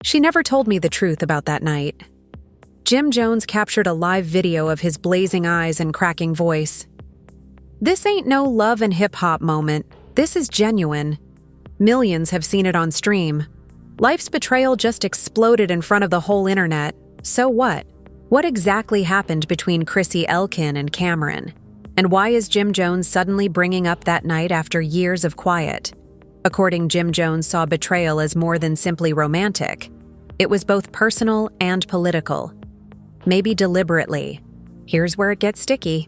She never told me the truth about that night. Jim Jones captured a live video of his blazing eyes and cracking voice. This ain't no love and hip-hop moment. This is genuine. Millions have seen it on stream. Life's betrayal just exploded in front of the whole internet. So what? What exactly happened between Chrissy Elkin and Cameron? And why is Jim Jones suddenly bringing up that night after years of quiet? According Jim Jones saw betrayal as more than simply romantic. It was both personal and political. Maybe deliberately. Here's where it gets sticky.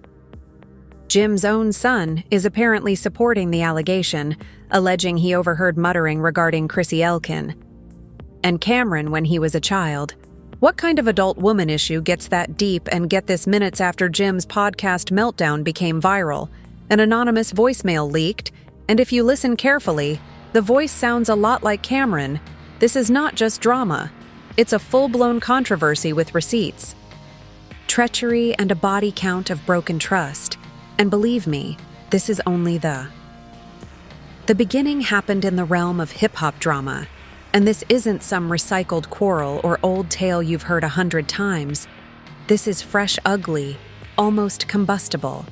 Jim's own son is apparently supporting the allegation, alleging he overheard muttering regarding Chrissy Elkin. And Cameron when he was a child. What kind of adult woman issue gets that deep and get this minutes after Jim's podcast meltdown became viral? An anonymous voicemail leaked, and if you listen carefully, the voice sounds a lot like Cameron. This is not just drama. It's a full-blown controversy with receipts. Treachery and a body count of broken trust. And believe me, this is only the beginning happened in the realm of hip-hop drama. And this isn't some recycled quarrel or old tale you've heard 100 times. This is fresh ugly, almost combustible.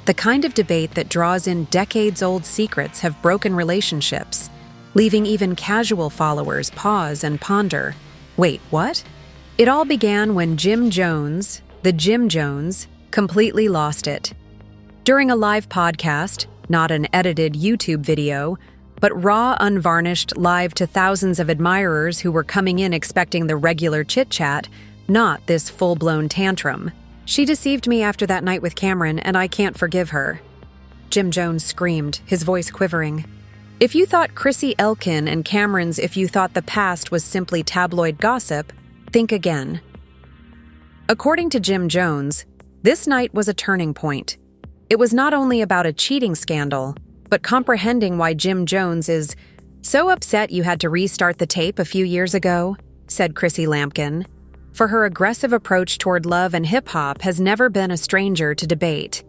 The kind of debate that draws in decades-old secrets have broken relationships, leaving even casual followers pause and ponder. Wait, what? It all began when Jim Jones, the Jim Jones, completely lost it. During a live podcast, not an edited YouTube video, but raw, unvarnished, live to thousands of admirers who were coming in expecting the regular chit-chat, not this full-blown tantrum. She deceived me after that night with Cameron, and I can't forgive her. Jim Jones screamed, his voice quivering. If you thought Chrissy Elkin and Cameron's if you thought the past was simply tabloid gossip, think again. According to Jim Jones, this night was a turning point. It was not only about a cheating scandal, but comprehending why Jim Jones is so upset you had to restart the tape a few years ago, said Chrissy Lampkin. For her aggressive approach toward love and hip-hop has never been a stranger to debate.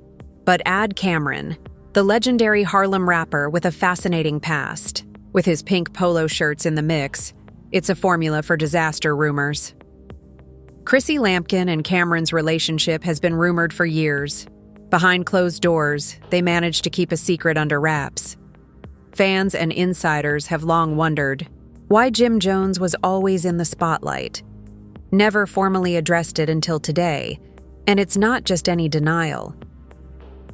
But add Cameron, the legendary Harlem rapper with a fascinating past. With his pink polo shirts in the mix, it's a formula for disaster rumors. Chrissy Lampkin and Cameron's relationship has been rumored for years. Behind closed doors, they managed to keep a secret under wraps. Fans and insiders have long wondered why Jim Jones was always in the spotlight. Never formally addressed it until today, and it's not just any denial.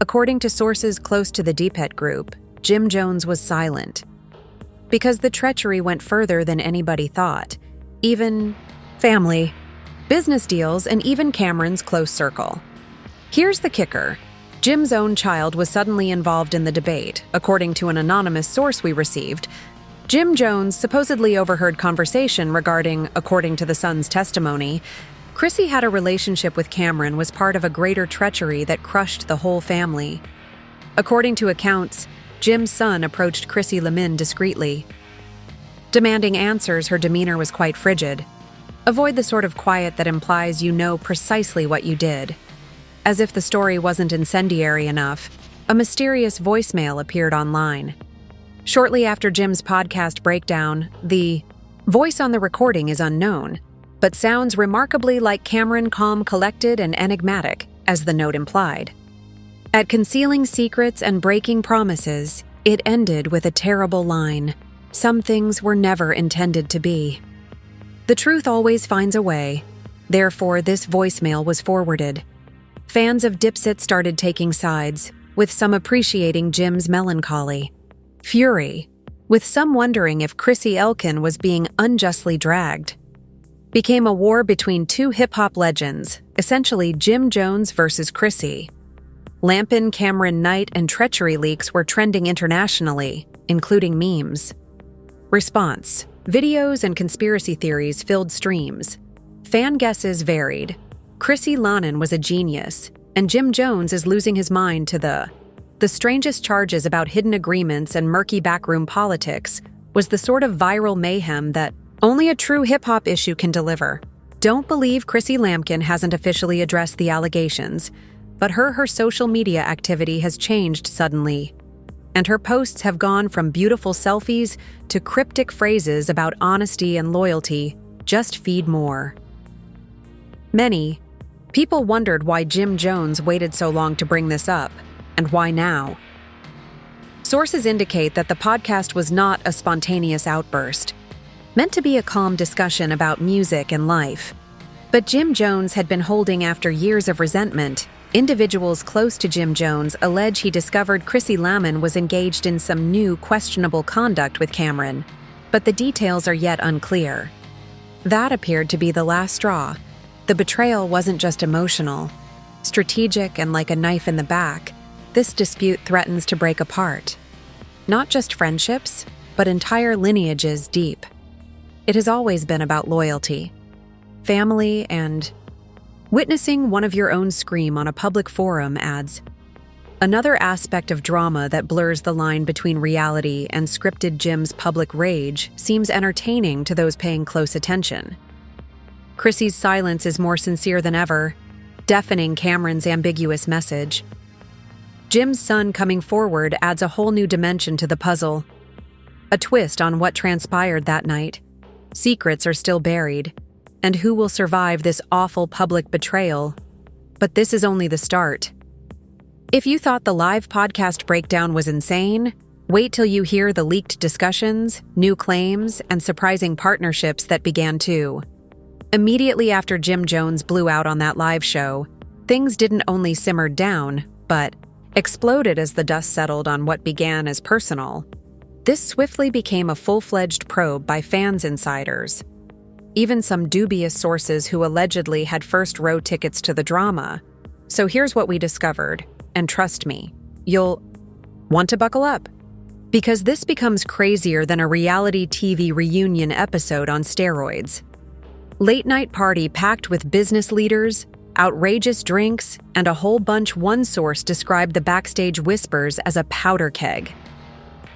According to sources close to the Deepet Group, Jim Jones was silent. Because the treachery went further than anybody thought. Even family, business deals, and even Cameron's close circle. Here's the kicker. Jim's own child was suddenly involved in the debate, according to an anonymous source we received. Jim Jones supposedly overheard conversation regarding, according to the son's testimony, Chrissy had a relationship with Cameron was part of a greater treachery that crushed the whole family. According to accounts, Jim's son approached Chrissy Lamin discreetly. Demanding answers, her demeanor was quite frigid. Avoid the sort of quiet that implies you know precisely what you did. As if the story wasn't incendiary enough, a mysterious voicemail appeared online. Shortly after Jim's podcast breakdown, the voice on the recording is unknown, but sounds remarkably like Cameron, calm, collected, and enigmatic, as the note implied. At concealing secrets and breaking promises, it ended with a terrible line. Some things were never intended to be. The truth always finds a way. Therefore, this voicemail was forwarded. Fans of Dipset started taking sides, with some appreciating Jim's melancholy. Fury, with some wondering if Chrissy Elkin was being unjustly dragged, became a war between two hip-hop legends, essentially Jim Jones versus Chrissy. Lampkin, Cameron Knight, and treachery leaks were trending internationally, including memes. Response: videos and conspiracy theories filled streams. Fan guesses varied. Chrissy Lanin was a genius, and Jim Jones is losing his mind to the strangest charges about hidden agreements and murky backroom politics was the sort of viral mayhem that only a true hip-hop issue can deliver. Don't believe Chrissy Lampkin hasn't officially addressed the allegations, but her social media activity has changed suddenly, and her posts have gone from beautiful selfies to cryptic phrases about honesty and loyalty. just feed more. Many people wondered why Jim Jones waited so long to bring this up, and why now. Sources indicate that the podcast was not a spontaneous outburst, meant to be a calm discussion about music and life. But Jim Jones had been holding after years of resentment. Individuals close to Jim Jones allege he discovered Chrissy Lamon was engaged in some new, questionable conduct with Cameron, but the details are yet unclear. That appeared to be the last straw. The betrayal wasn't just emotional. Strategic and like a knife in the back, this dispute threatens to break apart. Not just friendships, but entire lineages deep. It has always been about loyalty, family, and witnessing one of your own scream on a public forum adds another aspect of drama that blurs the line between reality and scripted. Jim's public rage seems entertaining to those paying close attention. Chrissy's silence is more sincere than ever, deafening Cameron's ambiguous message. Jim's son coming forward adds a whole new dimension to the puzzle. A twist on what transpired that night. Secrets are still buried, and who will survive this awful public betrayal? But this is only the start. If you thought the live podcast breakdown was insane, wait till you hear the leaked discussions, new claims, and surprising partnerships that began too. Immediately after Jim Jones blew out on that live show, things didn't only simmer down, but exploded as the dust settled on what began as personal. This swiftly became a full-fledged probe by fans insiders. Even some dubious sources who allegedly had first-row tickets to the drama. So here's what we discovered, and trust me, you'll want to buckle up. Because this becomes crazier than a reality TV reunion episode on steroids. Late-night party packed with business leaders, outrageous drinks, and a whole bunch. One source described the backstage whispers as a powder keg.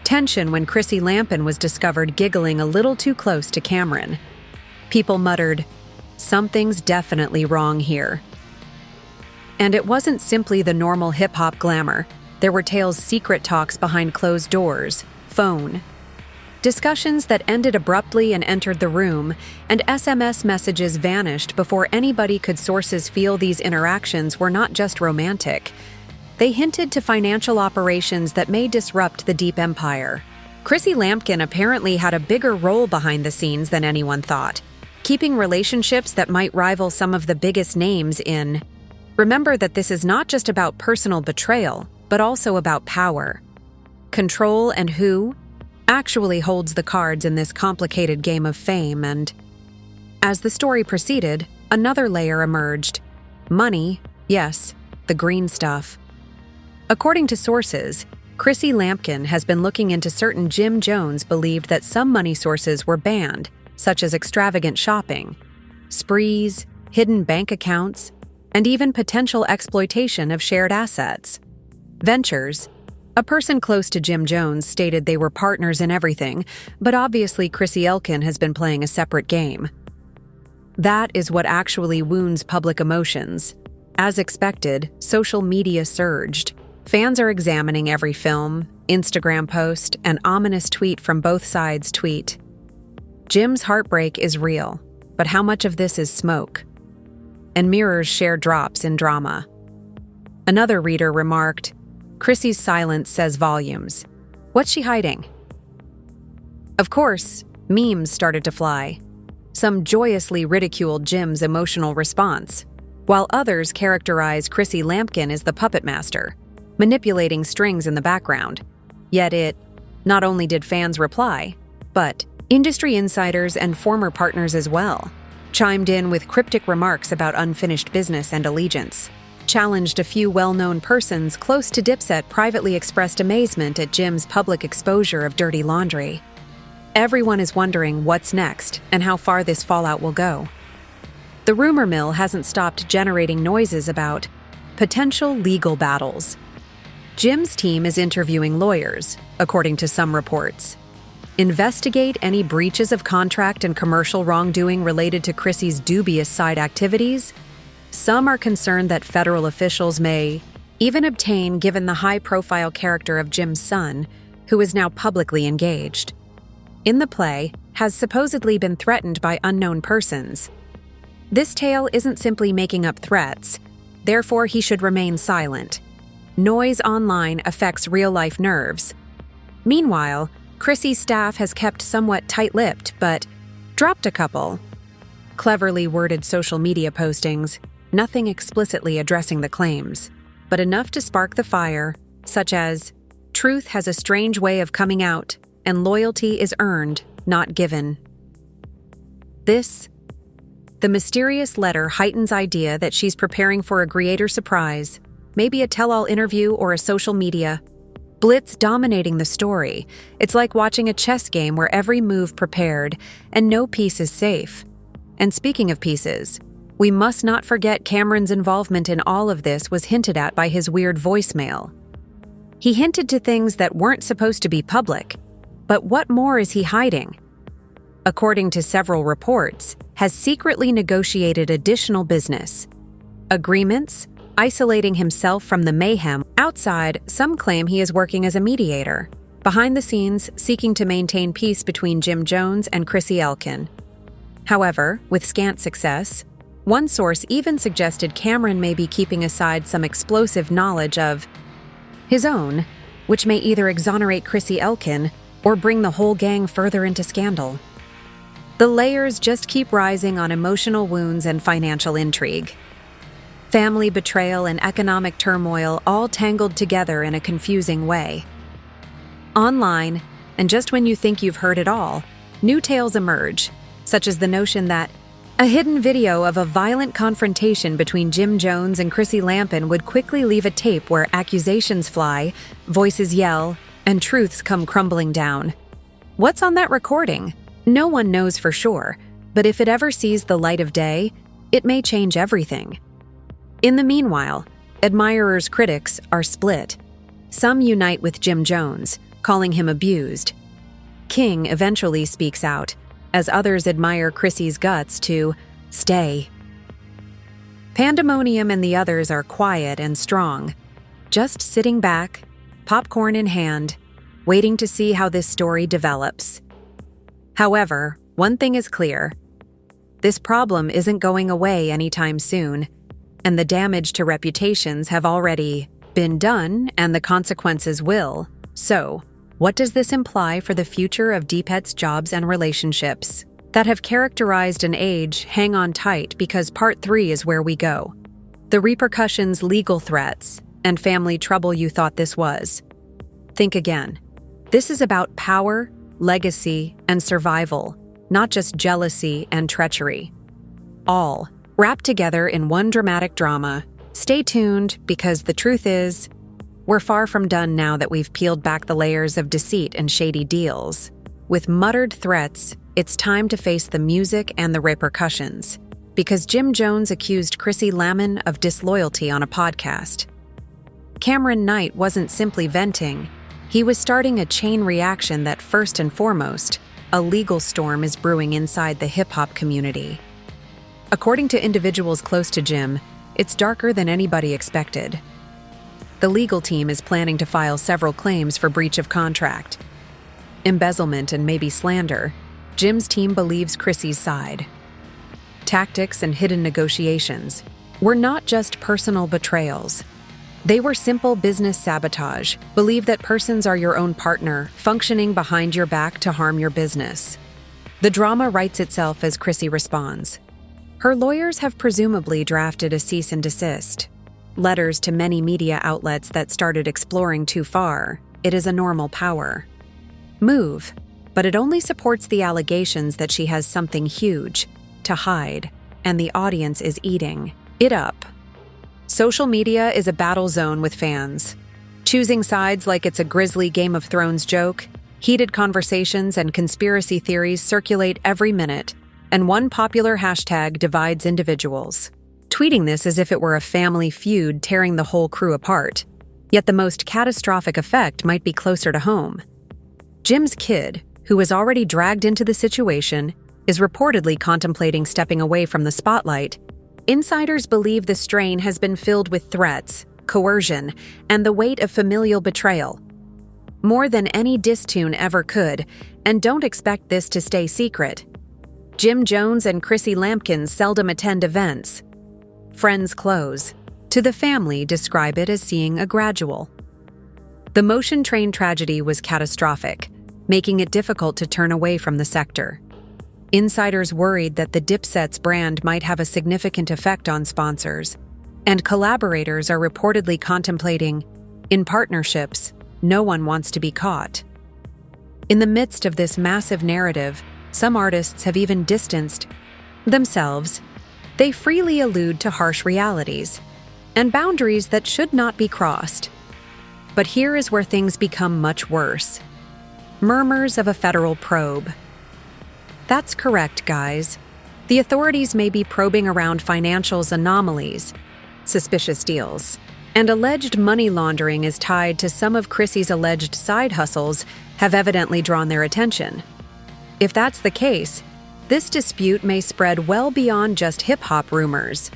Tension when Chrissy Lampkin was discovered giggling a little too close to Cameron. People muttered, "Something's definitely wrong here." And it wasn't simply the normal hip-hop glamour. There were tales, secret talks behind closed doors, phone. Discussions that ended abruptly and entered the room, and SMS messages vanished before anybody could. Sources feel these interactions were not just romantic. They hinted to financial operations that may disrupt the deep empire. Chrissy Lampkin apparently had a bigger role behind the scenes than anyone thought, keeping relationships that might rival some of the biggest names in. Remember that this is not just about personal betrayal, but also about power, control, and who actually holds the cards in this complicated game of fame. And as the story proceeded, another layer emerged. Money, yes, the green stuff. According to sources, Chrissy Lampkin has been looking into certain. Jim Jones believed that some money sources were banned, such as extravagant shopping, sprees, hidden bank accounts, and even potential exploitation of shared assets. Ventures. A person close to Jim Jones stated they were partners in everything, but obviously Chrissy Lampkin has been playing a separate game. That is what actually wounds public emotions. As expected, social media surged. Fans are examining every film, Instagram post, and ominous tweet from both sides. Tweet. Jim's heartbreak is real, but how much of this is smoke? And mirrors share drops in drama. Another reader remarked, Chrissy's silence says volumes. What's she hiding? Of course, memes started to fly. Some joyously ridiculed Jim's emotional response, while others characterized Chrissy Lampkin as the puppet master, manipulating strings in the background. Yet not only did fans reply, but industry insiders and former partners as well chimed in with cryptic remarks about unfinished business and allegiance. Challenged. A few well-known persons close to Dipset privately expressed amazement at Jim's public exposure of dirty laundry. Everyone is wondering what's next and how far this fallout will go. The rumor mill hasn't stopped generating noises about potential legal battles. Jim's team is interviewing lawyers, according to some reports. Investigate any breaches of contract and commercial wrongdoing related to Chrissy's dubious side activities. Some are concerned that federal officials may even obtain, given the high-profile character of Jim's son, who is now publicly engaged. In the play, has supposedly been threatened by unknown persons. This tale isn't simply making up threats, therefore he should remain silent. Noise online affects real-life nerves. Meanwhile, Chrissy's staff has kept somewhat tight-lipped, but dropped a couple cleverly worded social media postings, nothing explicitly addressing the claims, but enough to spark the fire, such as, "Truth has a strange way of coming out, and loyalty is earned, not given." The mysterious letter heightens idea that she's preparing for a greater surprise, maybe a tell-all interview or a social media blitz dominating the story. It's like watching a chess game where every move prepared and no piece is safe. And speaking of pieces, we must not forget Cameron's involvement in all of this was hinted at by his weird voicemail. He hinted to things that weren't supposed to be public, but what more is he hiding? According to several reports, has secretly negotiated additional business agreements, isolating himself from the mayhem. Outside, some claim he is working as a mediator, behind the scenes seeking to maintain peace between Jim Jones and Chrissy Lampkin. However, with scant success, one source even suggested Cameron may be keeping aside some explosive knowledge of his own, which may either exonerate Chrissy Lampkin or bring the whole gang further into scandal. The layers just keep rising on emotional wounds and financial intrigue. Family betrayal and economic turmoil all tangled together in a confusing way. Online, and just when you think you've heard it all, new tales emerge, such as the notion that a hidden video of a violent confrontation between Jim Jones and Chrissy Lampkin would quickly leave a tape where accusations fly, voices yell, and truths come crumbling down. What's on that recording? No one knows for sure, but if it ever sees the light of day, it may change everything. In the meanwhile, admirers' critics are split. Some unite with Jim Jones, calling him abused. King eventually speaks out, as others admire Chrissy's guts to stay. Pandemonium and the others are quiet and strong, just sitting back, popcorn in hand, waiting to see how this story develops. However, one thing is clear. This problem isn't going away anytime soon, and the damage to reputations have already been done, and the consequences will. So, what does this imply for the future of Deepet's jobs and relationships that have characterized an age? Hang on tight, because part 3 is where we go. The repercussions, legal threats, and family trouble you thought this was. Think again. This is about power, legacy, and survival, not just jealousy and treachery. All wrapped together in one dramatic drama. Stay tuned, because the truth is, we're far from done now that we've peeled back the layers of deceit and shady deals. With muttered threats, it's time to face the music and the repercussions, because Jim Jones accused Chrissy Lampkin of disloyalty on a podcast. Cameron Knight wasn't simply venting, he was starting a chain reaction that, first and foremost, a legal storm is brewing inside the hip-hop community. According to individuals close to Jim, it's darker than anybody expected. The legal team is planning to file several claims for breach of contract, embezzlement, and maybe slander. Jim's team believes Chrissy's side. Tactics and hidden negotiations were not just personal betrayals. They were simple business sabotage. Believe that persons are your own partner, functioning behind your back to harm your business. The drama writes itself as Chrissy responds. Her lawyers have presumably drafted a cease and desist. Letters to many media outlets that started exploring too far. It is a normal power move, but it only supports the allegations that she has something huge to hide, and the audience is eating it up. Social media is a battle zone with fans, choosing sides like it's a grisly Game of Thrones joke. Heated conversations and conspiracy theories circulate every minute, and one popular hashtag divides individuals, tweeting this as if it were a family feud tearing the whole crew apart. Yet the most catastrophic effect might be closer to home. Jim's kid, who was already dragged into the situation, is reportedly contemplating stepping away from the spotlight. Insiders believe the strain has been filled with threats, coercion, and the weight of familial betrayal. more than any diss tune ever could, and don't expect this to stay secret. Jim Jones and Chrissy Lampkin seldom attend events. Friends close. To the family, describe it as seeing a gradual. The Motion Train tragedy was catastrophic, making it difficult to turn away from the sector. Insiders worried that the Dipset's brand might have a significant effect on sponsors, and collaborators are reportedly contemplating, in partnerships, no one wants to be caught. In the midst of this massive narrative, some artists have even distanced themselves. They freely allude to harsh realities and boundaries that should not be crossed. But here is where things become much worse. Murmurs of a federal probe. That's correct, guys. The authorities may be probing around financials anomalies, suspicious deals, and alleged money laundering is tied to some of Chrissy's alleged side hustles have evidently drawn their attention. If that's the case, this dispute may spread well beyond just hip-hop rumors.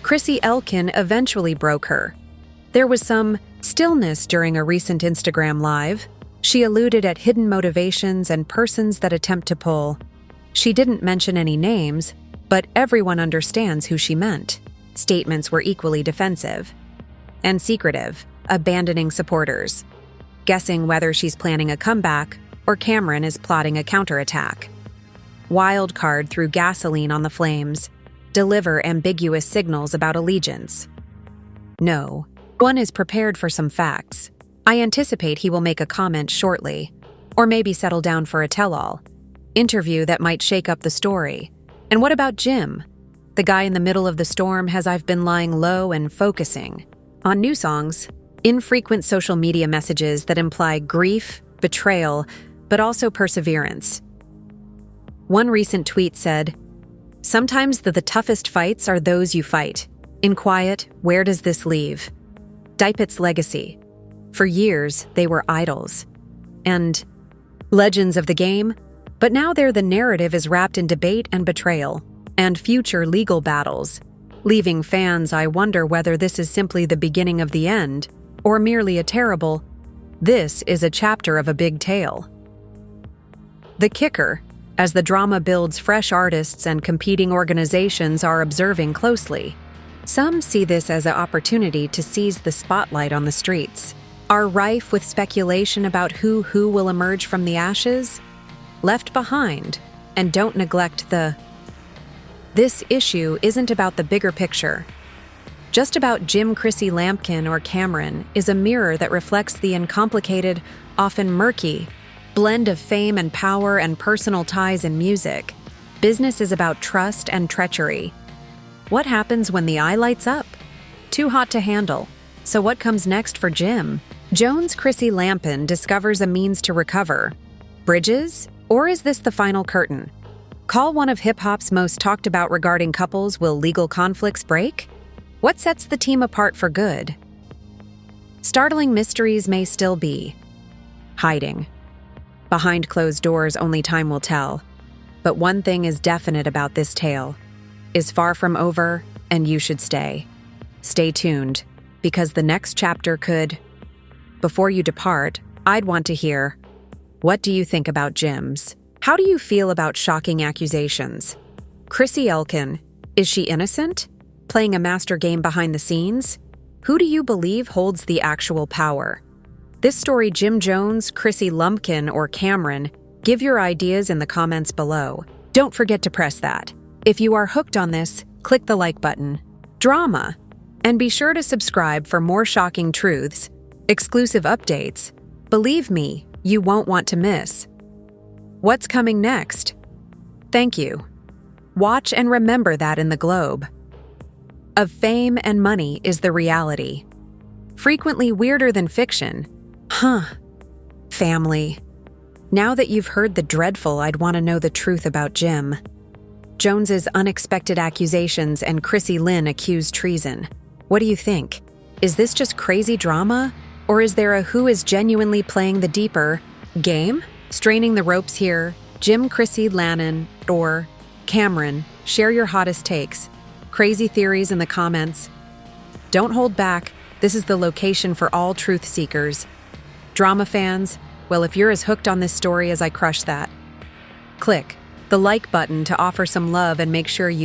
Chrissy Elkin eventually broke her. There was some stillness during a recent Instagram Live. She alluded at hidden motivations and persons that attempt to pull. She didn't mention any names, but everyone understands who she meant. Statements were equally defensive and secretive, abandoning supporters, guessing whether she's planning a comeback or Cameron is plotting a counterattack. Wildcard threw gasoline on the flames, deliver ambiguous signals about allegiance. No, one is prepared for some facts. I anticipate he will make a comment shortly, or maybe settle down for a tell-all interview that might shake up the story. And what about Jim? The guy in the middle of the storm has I've been lying low and focusing on new songs, infrequent social media messages that imply grief, betrayal, but also perseverance. One recent tweet said, "Sometimes the toughest fights are those you fight. In quiet, where does this leave?" Dipet's legacy. For years, they were idols and legends of the game, but now the narrative is wrapped in debate and betrayal and future legal battles, leaving fans I wonder whether this is simply the beginning of the end or merely a terrible, this is a chapter of a big tale. The kicker, as the drama builds, fresh artists and competing organizations are observing closely. Some see this as an opportunity to seize the spotlight on the streets, are rife with speculation about who will emerge from the ashes, left behind, and don't neglect This issue isn't about the bigger picture. Just about Jim, Chrissy Lampkin, or Cameron is a mirror that reflects the uncomplicated, often murky, blend of fame and power and personal ties in music. Business is about trust and treachery. What happens when the eye lights up? Too hot to handle. So what comes next for Jim? Jones' Chrissy Lampkin discovers a means to recover. Bridges? Or is this the final curtain? Call one of hip-hop's most talked about regarding couples. Will legal conflicts break? What sets the team apart for good? Startling mysteries may still be hiding. Behind closed doors, only time will tell. But one thing is definite about this tale. Is far from over, and you should stay. Stay tuned, because the next chapter could... Before you depart, I'd want to hear, what do you think about Jim's? How do you feel about shocking accusations? Chrissy Elkin, is she innocent? Playing a master game behind the scenes? Who do you believe holds the actual power? This story, Jim Jones, Chrissy Lampkin, or Cameron, give your ideas in the comments below. Don't forget to press that. If you are hooked on this, click the like button. Drama. And be sure to subscribe for more shocking truths, exclusive updates. Believe me, you won't want to miss. What's coming next? Thank you. Watch and remember that in the globe of fame and money is the reality. Frequently weirder than fiction. Family. Now that you've heard the dreadful, I'd want to know the truth about Jim Jones's unexpected accusations and Chrissy Lynn accused treason. What do you think? Is this just crazy drama? Or is there a who is genuinely playing the deeper game? Straining the ropes here, Jim, Chrissy, Lannon, or Cameron, share your hottest takes. Crazy theories in the comments. Don't hold back. This is the location for all truth seekers. Drama fans, well, if you're as hooked on this story as I crush that, click the like button to offer some love and make sure you